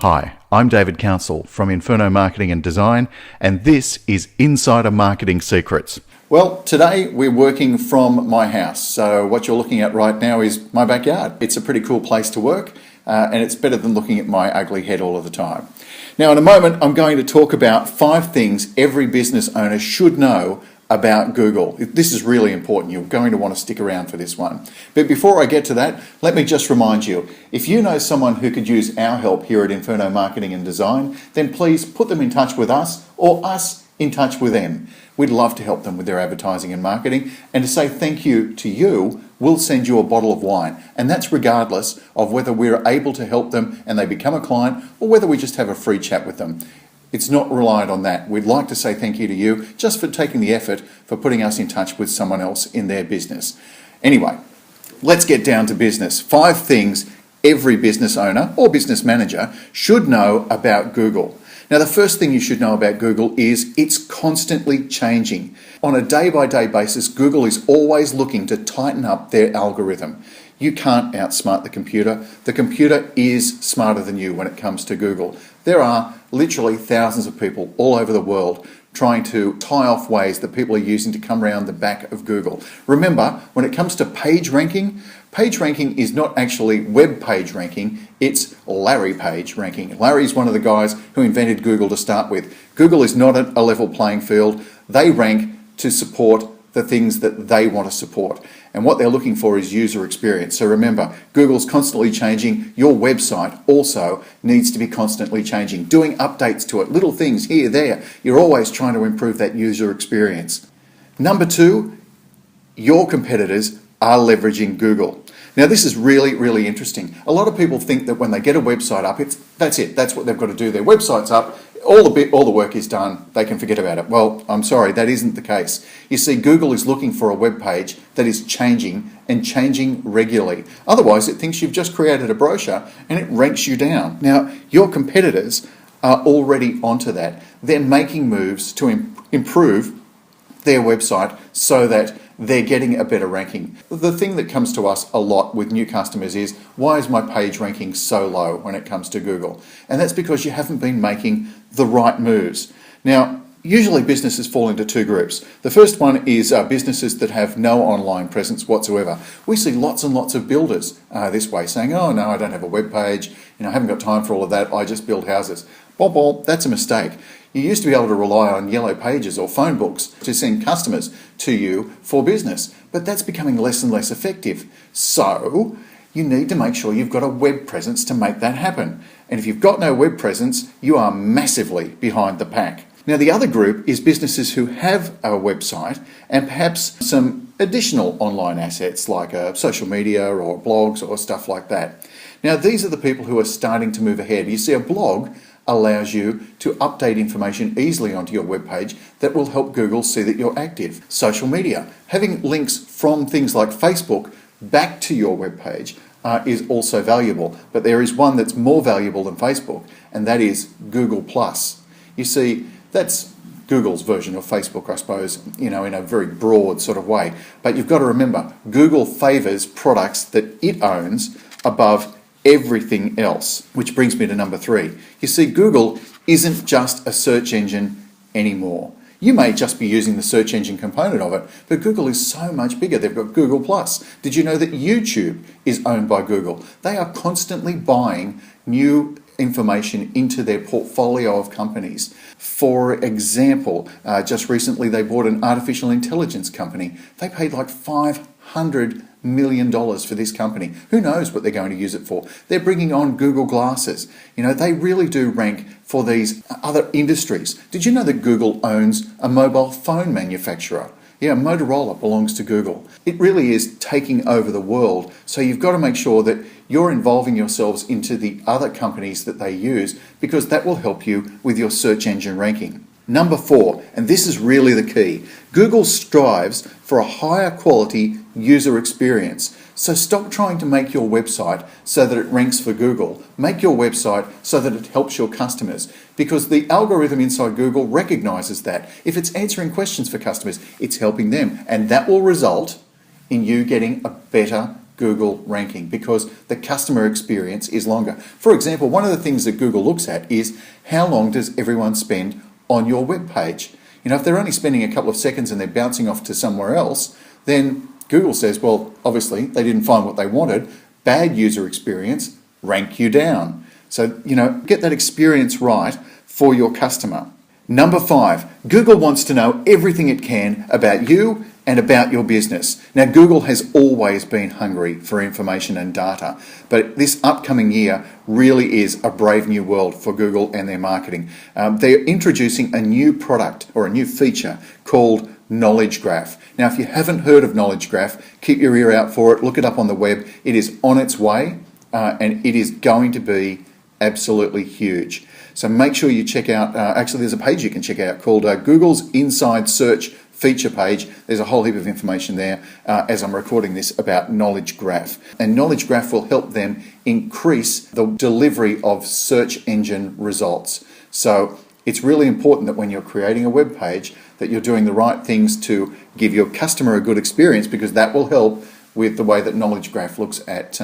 Hi, I'm David Council from Inferno Marketing and Design, and this is Insider Marketing Secrets. Well, today we're working from my house. So what you're looking at right now is my backyard. It's a pretty cool place to work, and it's better than looking at my ugly head all of the time. Now, in a moment, I'm going to talk about 5 things every business owner should know about Google. This is really important. You're going to want to stick around for this one. But before I get to that, let me just remind you, if you know someone who could use our help here at Inferno Marketing and Design, then please put them in touch with us or us in touch with them. We'd love to help them with their advertising and marketing, and to say thank you to you, we'll send you a bottle of wine. And that's regardless of whether we're able to help them and they become a client or whether we just have a free chat with them. It's not reliant on that. We'd like to say thank you to you just for taking the effort for putting us in touch with someone else in their business. Anyway, let's get down to business. 5 things every business owner or business manager should know about Google. Now, the first thing you should know about Google is it's constantly changing. On a day-by-day basis, Google is always looking to tighten up their algorithm. You can't outsmart the computer. The computer is smarter than you when it comes to Google. There are literally thousands of people all over the world trying to tie off ways that people are using to come around the back of Google. Remember, when it comes to page ranking is not actually web page ranking, it's Larry page ranking. Larry's one of the guys who invented Google to start with. Google is not a level playing field. They rank to support the things that they want to support. And what they're looking for is user experience. So remember, Google's constantly changing. Your website also needs to be constantly changing, doing updates to it, little things here, there. You're always trying to improve that user experience. Number 2, your competitors are leveraging Google. Now, this is really, really interesting. A lot of people think that when they get a website up, that's it. That's what they've got to do. Their website's up. All the work is done, they can forget about it. Well, I'm sorry, that isn't the case. You see, Google is looking for a web page that is changing and changing regularly. Otherwise, it thinks you've just created a brochure and it ranks you down. Now, your competitors are already onto that. They're making moves to improve their website so that they're getting a better ranking. The thing that comes to us a lot with new customers is, why is my page ranking so low when it comes to Google? And that's because you haven't been making the right moves. Now, usually businesses fall into 2 groups. The first one is businesses that have no online presence whatsoever. We see lots and lots of builders this way saying, oh no, I don't have a web page, I haven't got time for all of that, I just build houses. Well, that's a mistake. You used to be able to rely on yellow pages or phone books to send customers to you for business, but that's becoming less and less effective. So you need to make sure you've got a web presence to make that happen. And if you've got no web presence, you are massively behind the pack. Now, the other group is businesses who have a website and perhaps some additional online assets like social media or blogs or stuff like that. Now, these are the people who are starting to move ahead. You see, a blog allows you to update information easily onto your webpage that will help Google see that you're active. Social media, having links from things like Facebook back to your webpage is also valuable, but there is one that's more valuable than Facebook, and that is Google+. You see, that's Google's version of Facebook, I suppose, in a very broad sort of way. But you've got to remember, Google favors products that it owns above everything else, which brings me to number 3. You see, Google isn't just a search engine anymore. You may just be using the search engine component of it, but Google is so much bigger. They've got Google+. Did you know that YouTube is owned by Google? They are constantly buying new information into their portfolio of companies. For example, just recently they bought an artificial intelligence company. They paid like $500 million for this company. Who knows what they're going to use it for? They're bringing on Google Glasses. They really do rank for these other industries. Did you know that Google owns a mobile phone manufacturer? Yeah, Motorola belongs to Google. It really is taking over the world. So you've got to make sure that you're involving yourselves into the other companies that they use, because that will help you with your search engine ranking. Number 4, and this is really the key, Google strives for a higher quality user experience. So stop trying to make your website so that it ranks for Google. Make your website so that it helps your customers, because the algorithm inside Google recognizes that. If it's answering questions for customers, it's helping them, and that will result in you getting a better Google ranking because the customer experience is longer. For example, one of the things that Google looks at is how long does everyone spend on your web page? You know, if they're only spending a couple of seconds and they're bouncing off to somewhere else, then Google says, well, obviously they didn't find what they wanted. Bad user experience, rank you down. So, you know, get that experience right for your customer. Number 5, Google wants to know everything it can about you and about your business. Now, Google has always been hungry for information and data, but this upcoming year really is a brave new world for Google and their marketing. They're introducing a new product or a new feature called Knowledge Graph. Now, if you haven't heard of Knowledge Graph, keep your ear out for it. Look it up on the web. It is on its way, and it is going to be absolutely huge. So make sure you check out, actually there's a page you can check out called Google's Inside Search feature page. There's a whole heap of information there as I'm recording this about Knowledge Graph. And Knowledge Graph will help them increase the delivery of search engine results. So it's really important that when you're creating a web page that you're doing the right things to give your customer a good experience, because that will help with the way that Knowledge Graph looks at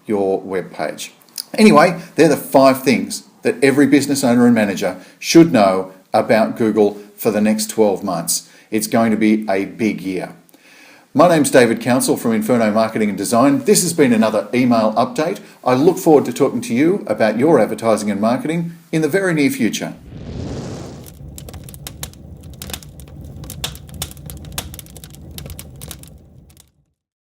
your web page. Anyway, they're the 5 things that every business owner and manager should know about Google for the next 12 months. It's going to be a big year. My name's David Council from Inferno Marketing and Design. This has been another email update. I look forward to talking to you about your advertising and marketing in the very near future.